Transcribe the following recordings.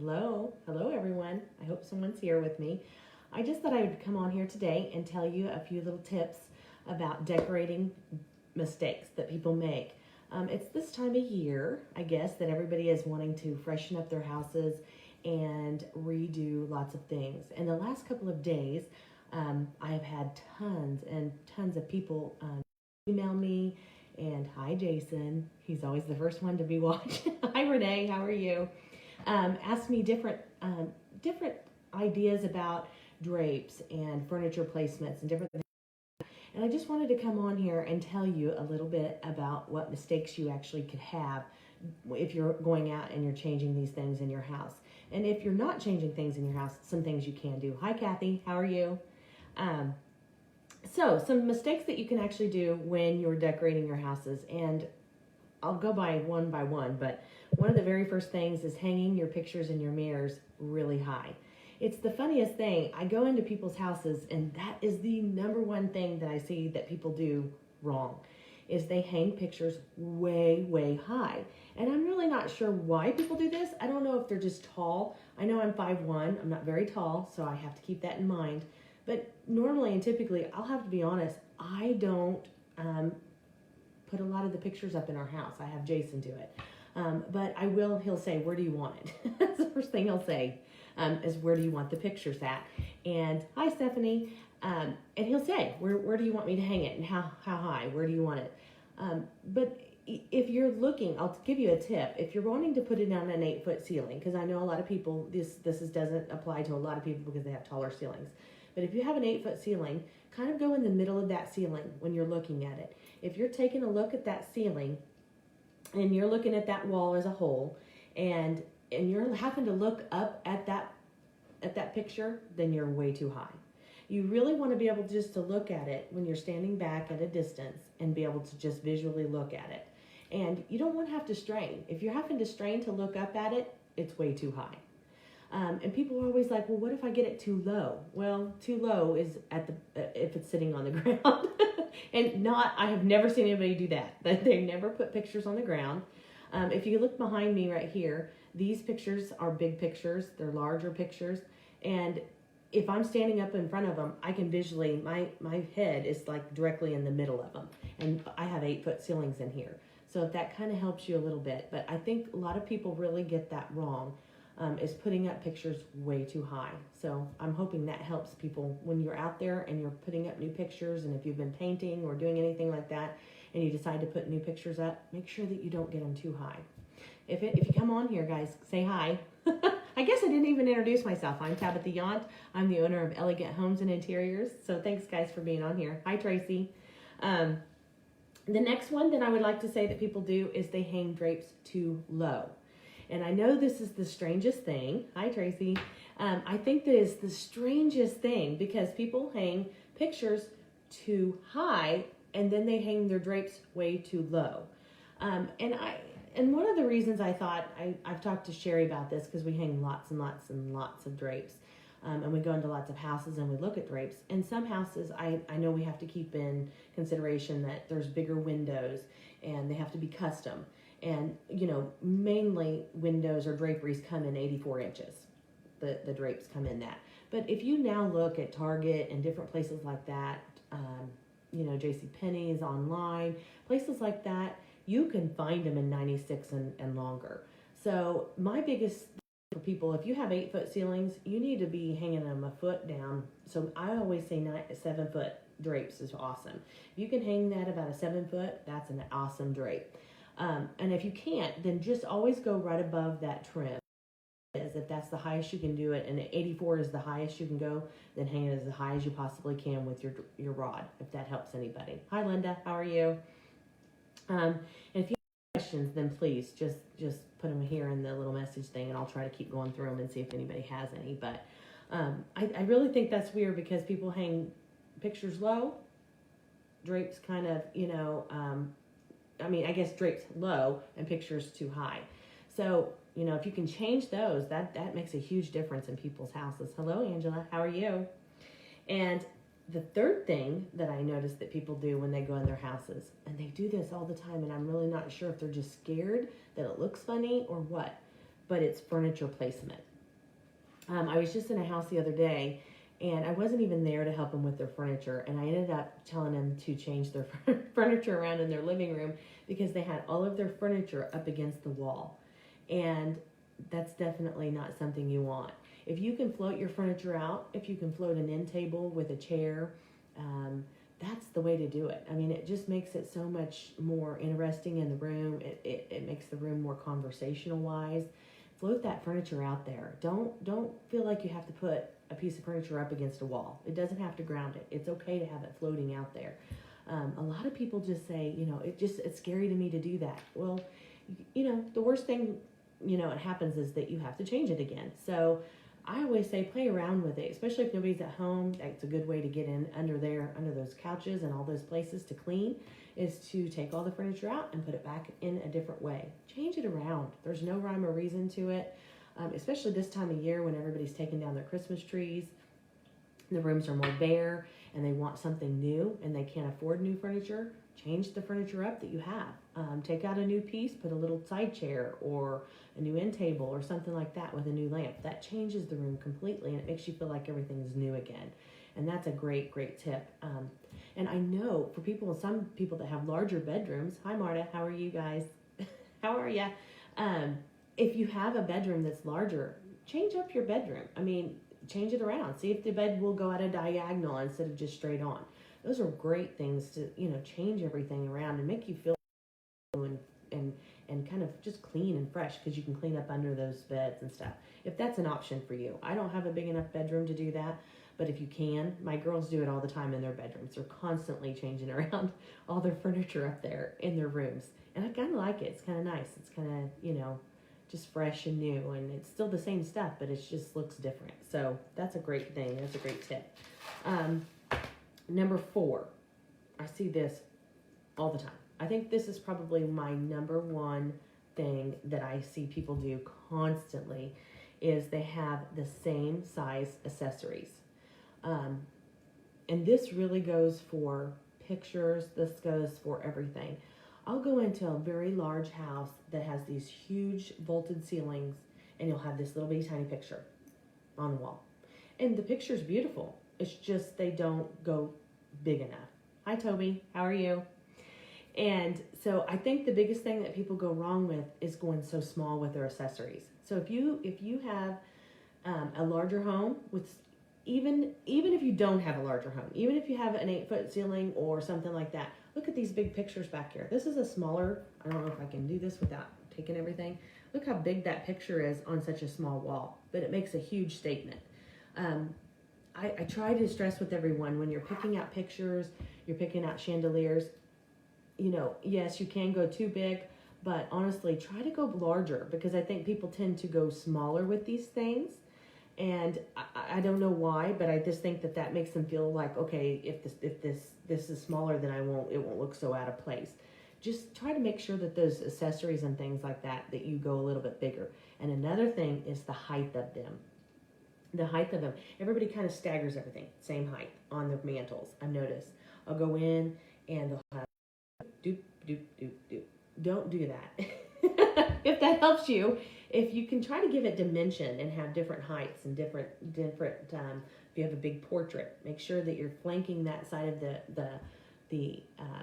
Hello everyone. I hope someone's here with me. I just thought I would come on here today and tell you a few little tips about decorating mistakes that people make. It's this time of year, I guess, that everybody is wanting to freshen up their houses and redo lots of things. And the last couple of days, I have had tons and tons of people email me and hi Jason. He's always the first one to be watching. Hi Renee, how are you? Asked me different ideas about drapes and furniture placements and different things. And I just wanted to come on here and tell you a little bit about what mistakes you actually could have if you're going out and you're changing these things in your house. And if you're not changing things in your house, some things you can do. Hi Kathy, how are you? So some mistakes that you can actually do when you're decorating your houses, and I'll go by one, but one of the very first things is hanging your pictures in your mirrors really high. It's the funniest thing. I go into people's houses and that is the number one thing that I see that people do wrong, is they hang pictures way, way high. And I'm really not sure why people do this. I don't know if they're just tall. I know I'm 5'1", I'm not very tall, so I have to keep that in mind. But normally and typically, I'll have to be honest, I don't put a lot of the pictures up in our house. I have Jason do it. But I will, he'll say, where do you want it? That's the first thing he'll say, is where do you want the pictures at? And hi, Stephanie. And he'll say, where do you want me to hang it? And how high? Where do you want it? But if you're looking, I'll give you a tip. If you're wanting to put it on an 8-foot ceiling, because I know a lot of people, doesn't apply to a lot of people because they have taller ceilings. But if you have an 8-foot ceiling, kind of go in the middle of that ceiling when you're looking at it. If you're taking a look at that ceiling and you're looking at that wall as a whole, and you're having to look up at that picture, then you're way too high. You really want to be able just to look at it when you're standing back at a distance and be able to just visually look at it. And you don't want to have to strain. If you're having to strain to look up at it, it's way too high. And people are always like, well, what if I get it too low? Well, too low is if it's sitting on the ground. And I have never seen anybody do that. They never put pictures on the ground. If you look behind me right here, these pictures are big pictures. They're larger pictures. And if I'm standing up in front of them, I can visually, my head is like directly in the middle of them. And I have 8-foot ceilings in here. So if that kind of helps you a little bit. But I think a lot of people really get that wrong. Is putting up pictures way too high. So I'm hoping that helps people when you're out there and you're putting up new pictures, and if you've been painting or doing anything like that and you decide to put new pictures up, make sure that you don't get them too high. If you come on here, guys, say hi. I guess I didn't even introduce myself. I'm Tabitha Yount. I'm the owner of Elegant Homes and Interiors. So thanks, guys, for being on here. Hi, Tracy. The next one that I would like to say that people do is they hang drapes too low. And I know this is the strangest thing. Hi, Tracy. I think that is the strangest thing because people hang pictures too high and then they hang their drapes way too low. And one of the reasons I thought, I've talked to Sherry about this because we hang lots and lots and lots of drapes. And we go into lots of houses and we look at drapes. In some houses, I know we have to keep in consideration that there's bigger windows and they have to be custom. And, mainly windows or draperies come in 84 inches. The drapes come in that. But if you now look at Target and different places like that, JCPenney's online, places like that, you can find them in 96 and longer. So my biggest for people, if you have 8-foot ceilings, you need to be hanging them a foot down. So I always say 7-foot drapes is awesome. If you can hang that about a 7-foot, that's an awesome drape. And if you can't, then just always go right above that trim. If that's the highest you can do it, and 84 is the highest you can go, then hang it as high as you possibly can with your rod, if that helps anybody. Hi, Linda. How are you? And if you have questions, then please just put them here in the little message thing, and I'll try to keep going through them and see if anybody has any. But I really think that's weird because people hang pictures low, drapes kind of, I guess drapes low and pictures too high. So, if you can change those, that makes a huge difference in people's houses. Hello, Angela. How are you? And the third thing that I notice that people do when they go in their houses, and they do this all the time, and I'm really not sure if they're just scared that it looks funny or what, but it's furniture placement. I was just in a house the other day, and I wasn't even there to help them with their furniture, and I ended up telling them to change their furniture around in their living room because they had all of their furniture up against the wall, and that's definitely not something you want. If you can float your furniture out, if you can float an end table with a chair, that's the way to do it. I mean, it just makes it so much more interesting in the room. It makes the room more conversational wise. Float that furniture out there. Don't feel like you have to put a piece of furniture up against a wall. It doesn't have to ground it. It's okay to have it floating out there. A lot of people just say, it's scary to me to do that. Well, the worst thing, it happens is that you have to change it again. So I always say play around with it, especially if nobody's at home. That's a good way to get in under those couches and all those places to clean, is to take all the furniture out and put it back in a different way. Change it around. There's no rhyme or reason to it, especially this time of year when everybody's taking down their Christmas trees. The rooms are more bare and they want something new and they can't afford new furniture. Change the furniture up that you have. Take out a new piece, put a little side chair or a new end table or something like that with a new lamp. That changes the room completely and it makes you feel like everything's new again. And that's a great, great tip. And I know for some people that have larger bedrooms, hi Marta, how are you guys? How are ya? If you have a bedroom that's larger, change up your bedroom. I mean, change it around. See if the bed will go at a diagonal instead of just straight on. Those are great things to, change everything around and make you feel and kind of just clean and fresh, because you can clean up under those beds and stuff. If that's an option for you. I don't have a big enough bedroom to do that, but if you can, my girls do it all the time in their bedrooms. They're constantly changing around all their furniture up there in their rooms. And I kind of like it. It's kind of nice. It's kind of, just fresh and new, and it's still the same stuff, but it just looks different. So that's a great thing. That's a great tip. Number 4, I see this all the time. I think this is probably my number one thing that I see people do constantly, is they have the same size accessories. And this really goes for pictures. This goes for everything. I'll go into a very large house that has these huge vaulted ceilings, and you'll have this little bitty tiny picture on the wall. And the picture's beautiful. It's just they don't go big enough. Hi, Toby. How are you? And so I think the biggest thing that people go wrong with is going so small with their accessories. So if you have a larger home with even if you don't have a larger home, even if you have an 8-foot ceiling or something like that, look at these big pictures back here. This is a smaller, I don't know if I can do this without taking everything. Look how big that picture is on such a small wall, but it makes a huge statement. I try to stress with everyone, when you're picking out pictures, you're picking out chandeliers, yes, you can go too big, but honestly, try to go larger, because I think people tend to go smaller with these things. And I don't know why, but I just think that makes them feel like, okay, if this is smaller, then it won't look so out of place. Just try to make sure that those accessories and things like that you go a little bit bigger. And another thing is the height of them. The height of them. Everybody kind of staggers everything, same height on their mantles. I've noticed. I'll go in and they'll have doop, doop, doop, doop. Don't do that. If that helps you, if you can try to give it dimension and have different heights and different if you have a big portrait, make sure that you're flanking that side of the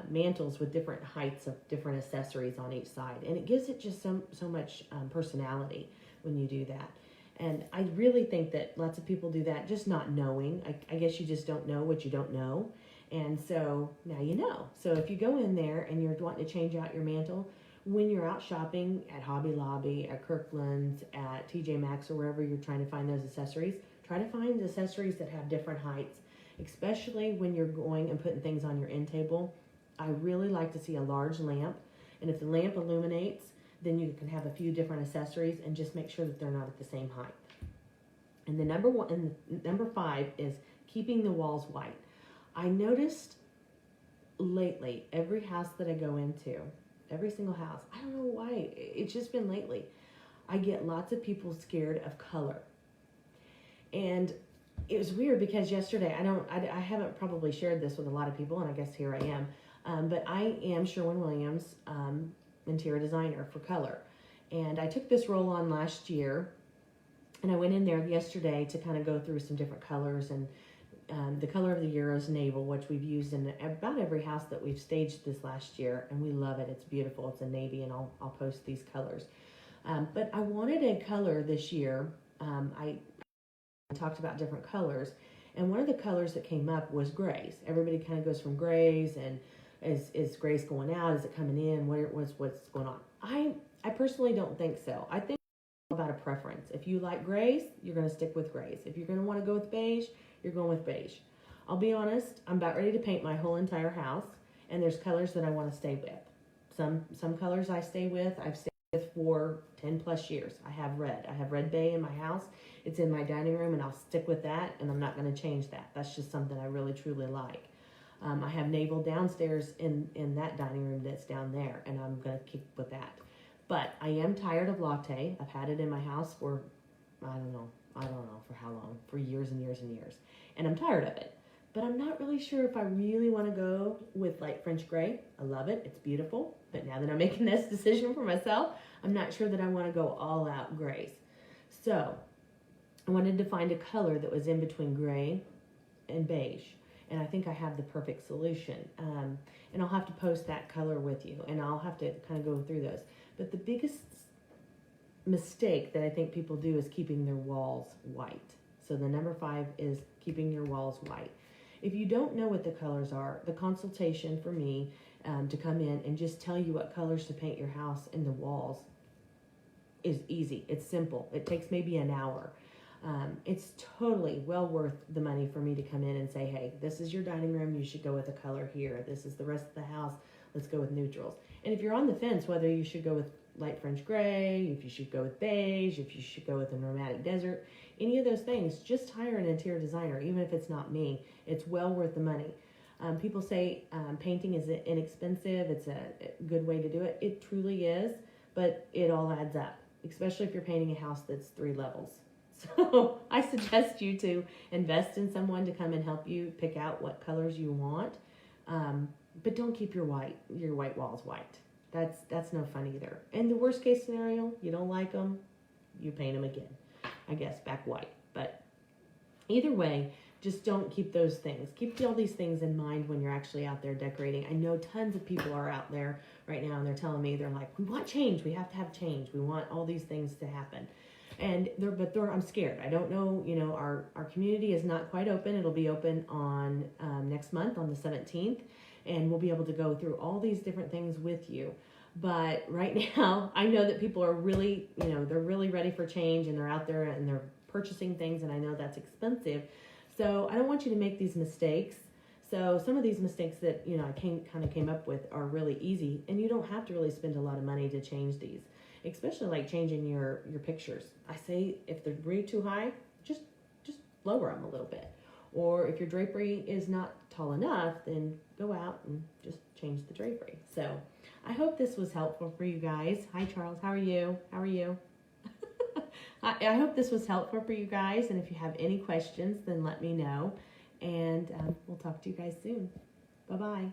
mantles with different heights of different accessories on each side, and it gives it just so much personality when you do that. And I really think that lots of people do that just not knowing. I guess you just don't know what you don't know, and so now you know. So if you go in there and you're wanting to change out your mantle, when you're out shopping at Hobby Lobby, at Kirkland's, at TJ Maxx, or wherever you're trying to find those accessories, try to find accessories that have different heights, especially when you're going and putting things on your end table. I really like to see a large lamp, and if the lamp illuminates, then you can have a few different accessories and just make sure that they're not at the same height. And the number 5 is keeping the walls white. I noticed lately, every house that I go into, every single house, I don't know why, it's just been lately, I get lots of people scared of color. And it was weird because yesterday, I haven't probably shared this with a lot of people, and I guess here I am, but I am Sherwin-Williams interior designer for color. And I took this role on last year, And I went in there yesterday to kind of go through some different colors, and the color of the year is navel, which we've used in about every house that we've staged this last year, and we love it. It's beautiful. It's a navy, and I'll post these colors. But I wanted a color this year. I talked about different colors, and one of the colors that came up was grays. Everybody kind of goes from grays, and is grays going out? Is it coming in? What's going on? I personally don't think so. I think it's about a preference. If you like grays, you're going to stick with grays. If you're going to want to go with beige, you're going with beige. I'll be honest, I'm about ready to paint my whole entire house, and there's colors that I want to stay with. Some colors I stay with, I've stayed with for 10 plus years. I have red bay in my house. It's in my dining room, and I'll stick with that, and I'm not going to change that. That's just something I really truly like. I have navel downstairs in that dining room that's down there, and I'm going to keep with that. But I am tired of latte. I've had it in my house for, I don't know for how long, for years and years and years. And I'm tired of it. But I'm not really sure if I really want to go with light French gray. I love it. It's beautiful. But now that I'm making this decision for myself, I'm not sure that I want to go all out grays. So I wanted to find a color that was in between gray and beige. And I think I have the perfect solution. And I'll have to post that color with you, and I'll have to kind of go through those. But the biggest mistake that I think people do is keeping their walls white. So the number 5 is keeping your walls white. If you don't know what the colors are, the consultation for me to come in and just tell you what colors to paint your house and the walls is easy. It's simple. It takes maybe an hour. It's totally well worth the money for me to come in and say, hey, this is your dining room. You should go with a color here. This is the rest of the house. Let's go with neutrals. And if you're on the fence, whether you should go with light French gray, if you should go with beige, if you should go with a nomadic desert, any of those things, just hire an interior designer. Even if it's not me, it's well worth the money. People say painting is inexpensive. It's a good way to do it. It truly is, but it all adds up, especially if you're painting a house that's 3 levels. So I suggest you to invest in someone to come and help you pick out what colors you want. But don't keep your white walls white. That's no fun either. And the worst case scenario, you don't like them, you paint them again. I guess back white. But either way, just don't keep those things. Keep all these things in mind when you're actually out there decorating. I know tons of people are out there right now, and they're telling me, they're like, we want change. We have to have change. We want all these things to happen. And I'm scared. I don't know, our community is not quite open. It'll be open on next month on the 17th. And we'll be able to go through all these different things with you. But right now, I know that people are really, they're really ready for change, and they're out there and they're purchasing things, and I know that's expensive. So I don't want you to make these mistakes. So some of these mistakes that, I came up with are really easy, and you don't have to really spend a lot of money to change these, especially like changing your pictures. I say if they're way too high, just lower them a little bit. Or if your drapery is not tall enough, then go out and just change the drapery. So I hope this was helpful for you guys. Hi, Charles. How are you? I hope this was helpful for you guys. And if you have any questions, then let me know. And we'll talk to you guys soon. Bye-bye.